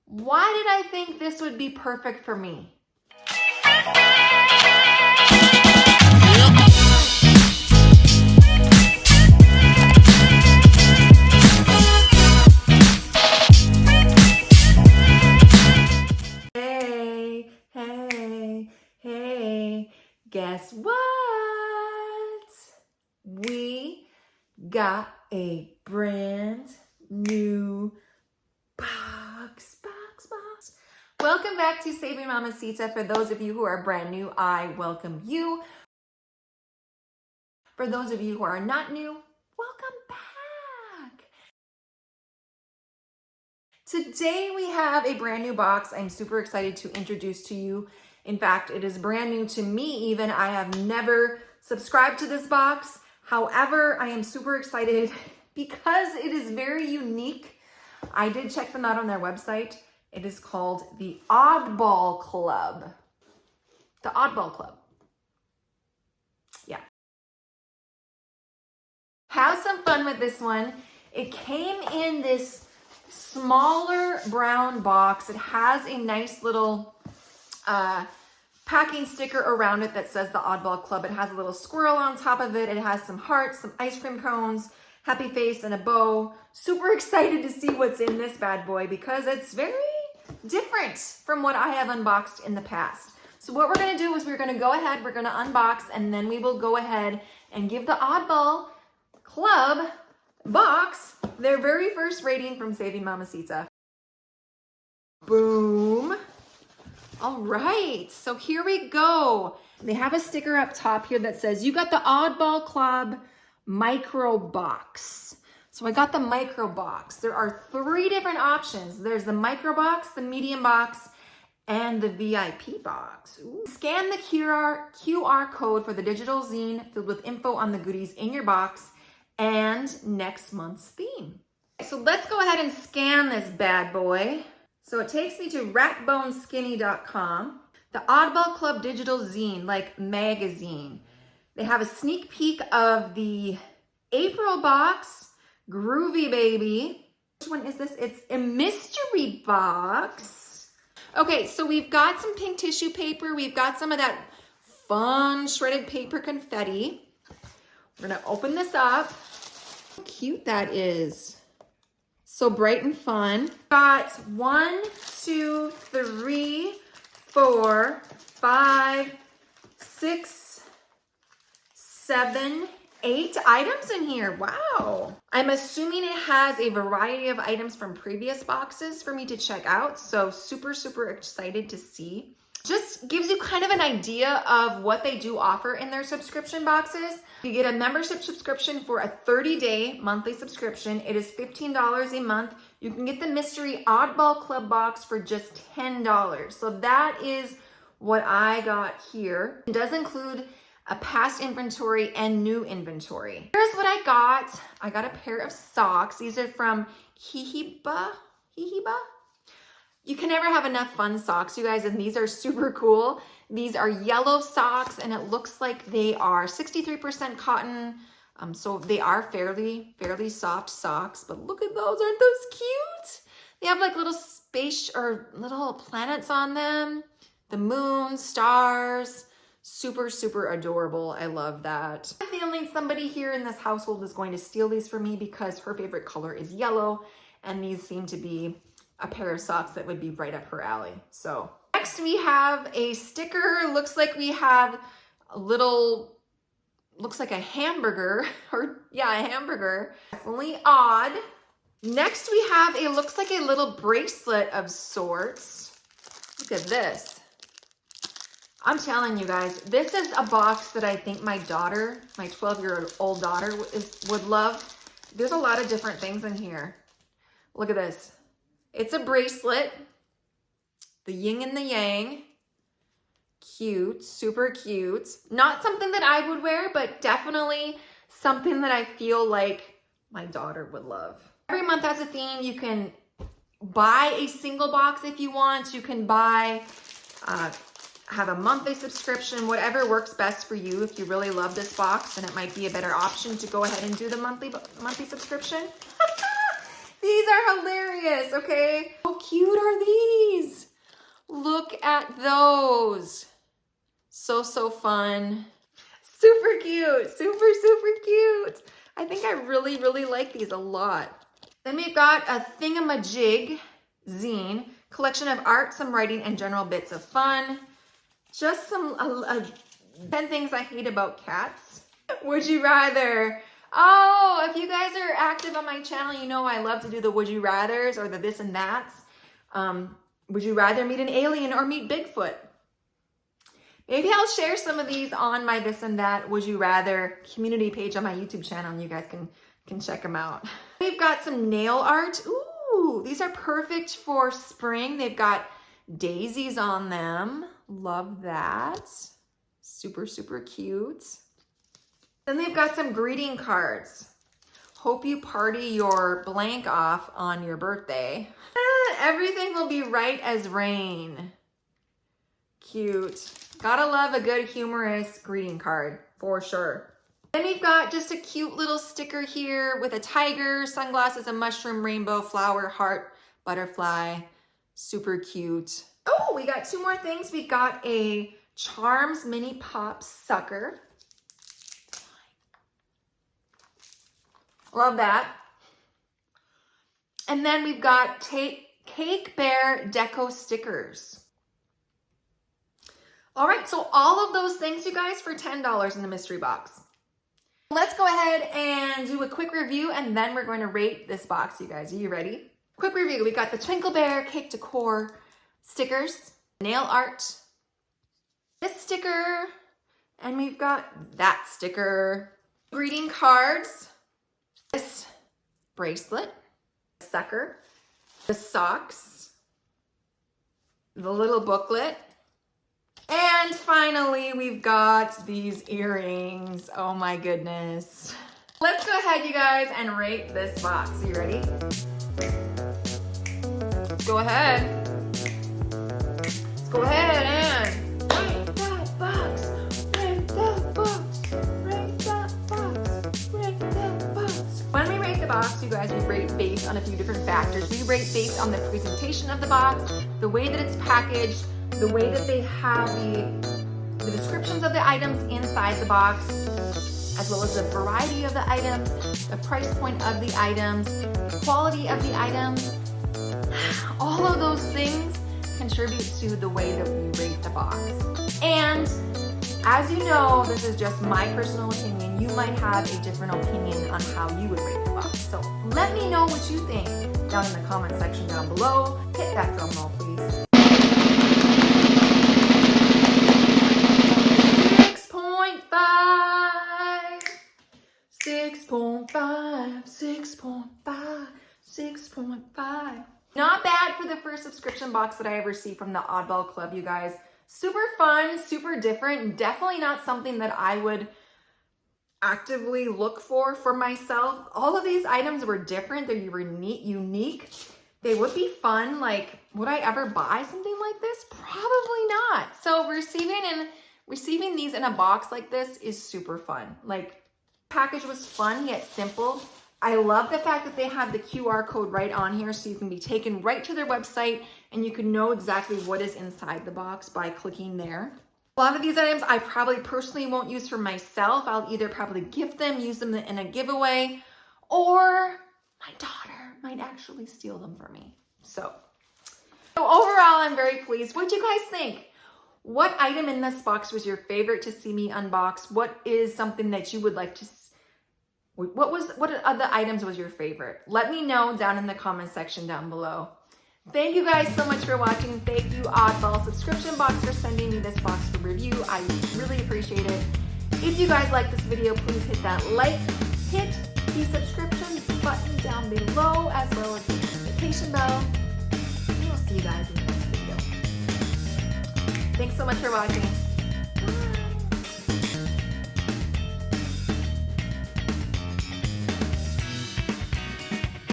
Why did I think this would be perfect for me? Hey, hey, hey, guess what? We got a brand new box. Welcome back to Saving Mamasita. For those of you who are brand new, I welcome you. For those of you who are not new, welcome back. Today we have a brand new box I'm super excited to introduce to you. In fact, it is brand new to me even. I have never subscribed to this box. However, I am super excited because it is very unique. I did check them out on their website. It is called the Oddball Club. The Oddball Club. Yeah. Have some fun with this one. It came in this smaller brown box. It has a nice little packing sticker around it that says the Oddball Club. It has a little squirrel on top of it. It has some hearts, some ice cream cones, happy face, and a bow. Super excited to see what's in this bad boy because it's very different from what I have unboxed in the past. So what we're going to do is we're going to go ahead, we're going to unbox, and then we will go ahead and give the Oddball Club box their very first rating from Saving Mamasita. Boom. All right, so here we go. They have a sticker up top here that says, you got the Oddball Club micro box. So I got the micro box. There are 3 different options. There's the micro box, the medium box, and the VIP box. Ooh. Scan the QR code for the digital zine filled with info on the goodies in your box and next month's theme. So let's go ahead and scan this bad boy. So it takes me to ratboneskinny.com. The Oddball Club digital zine, like magazine. They have a sneak peek of the April box. Groovy baby. Which one is this? It's a mystery box. Okay, so we've got some pink tissue paper. We've got some of that fun shredded paper confetti. We're gonna open this up. How cute that is. So bright and fun. Got 1, 2, 3, 4, 5, 6, 7, 8 items in here. Wow. I'm assuming it has a variety of items from previous boxes for me to check out. So super, super excited to see. Just gives you kind of an idea of what they do offer in their subscription boxes. You get a membership subscription for a 30-day monthly subscription. It is $15 a month. You can get the mystery Oddball Club box for just $10. So that is what I got here. It does include a past inventory and new inventory. Here's what I got. I got a pair of socks. These are from Hihiba. You can never have enough fun socks, you guys, and these are super cool. These are yellow socks, and it looks like they are 63% cotton. So they are fairly soft socks, but look at those, aren't those cute? They have like little space or little planets on them. The moon, stars. Super, super adorable. I love that. I have a feeling somebody here in this household is going to steal these for me because her favorite color is yellow, and these seem to be a pair of socks that would be right up her alley. So next we have a sticker. Looks like we have a little, looks like a hamburger, or yeah, a hamburger. Definitely odd. Next we have a, looks like a little bracelet of sorts. Look at this. I'm telling you guys, this is a box that I think my daughter, my 12-year-old daughter would love. There's a lot of different things in here. Look at this. It's a bracelet, the yin and the yang. Cute, super cute. Not something that I would wear, but definitely something that I feel like my daughter would love. Every month has a theme. You can buy a single box if you want. You can buy, have a monthly subscription, whatever works best for you. If you really love this box, then it might be a better option to go ahead and do the monthly subscription. These are hilarious, okay? How cute are these? Look at those. So, so fun. Super cute, super, super cute. I think I really, really like these a lot. Then we've got a Thingamajig zine, collection of art, some writing, and general bits of fun. Just some 10 things I hate about cats. Would you rather? Oh, if you guys are active on my channel, you know I love to do the would you rathers or the this and that's. Would you rather meet an alien or meet Bigfoot? Maybe I'll share some of these on my this and that would you rather community page on my YouTube channel, and you guys can check them out. We've got some nail art. Ooh, these are perfect for spring. They've got daisies on them. Love that. Super, super cute. Then they've got some greeting cards. Hope you party your blank off on your birthday. Everything will be right as rain. Cute. Gotta love a good humorous greeting card for sure. Then we've got just a cute little sticker here with a tiger, sunglasses, a mushroom, rainbow, flower, heart, butterfly. Super cute. Oh, we got two more things. We got a Charms Mini Pop sucker. Love that. And then we've got Cake Bear Deco stickers. All right, so all of those things, you guys, for $10 in the mystery box. Let's go ahead and do a quick review, and then we're going to rate this box, you guys. Are you ready? Quick review. We got the Twinkle Bear Cake Decor stickers, nail art, this sticker, and we've got that sticker. Greeting cards, this bracelet, sucker, the socks, the little booklet, and finally we've got these earrings. Oh my goodness. Let's go ahead, you guys, and rate this box. Are you ready? Go ahead. Let's go ahead and rate that box. Rate that box. Rate that box. Rate that box. When we rate the box, you guys, we rate based on a few different factors. We rate based on the presentation of the box, the way that it's packaged, the way that they have the descriptions of the items inside the box, as well as the variety of the items, the price point of the items, the quality of the items. All of those things contribute to the way that we rate the box. And as you know, this is just my personal opinion. You might have a different opinion on how you would rate the box. So let me know what you think down in the comment section down below. Hit that drum roll, please. 6.5. Not bad for the first subscription box that I ever see from the Oddball Club, you guys. Super fun, super different. Definitely not something that I would actively look for myself. All of these items were different. They're unique. They would be fun. Like, would I ever buy something like this? Probably not. So receiving these in a box like this is super fun. Like, package was fun yet simple. I love the fact that they have the QR code right on here, so you can be taken right to their website and you can know exactly what is inside the box by clicking there. A lot of these items I probably personally won't use for myself. I'll either probably gift them, use them in a giveaway, or my daughter might actually steal them from me. So overall, I'm very pleased. What do you guys think? What item in this box was your favorite to see me unbox? What is something that you would like to see? What other items was your favorite? Let me know down in the comment section down below. Thank you guys so much for watching. Thank you, Oddball Subscription Box, for sending me this box for review. I really appreciate it. If you guys like this video, please hit that like, hit the subscription button down below, as well as the notification bell. And we'll see you guys in the next video. Thanks so much for watching.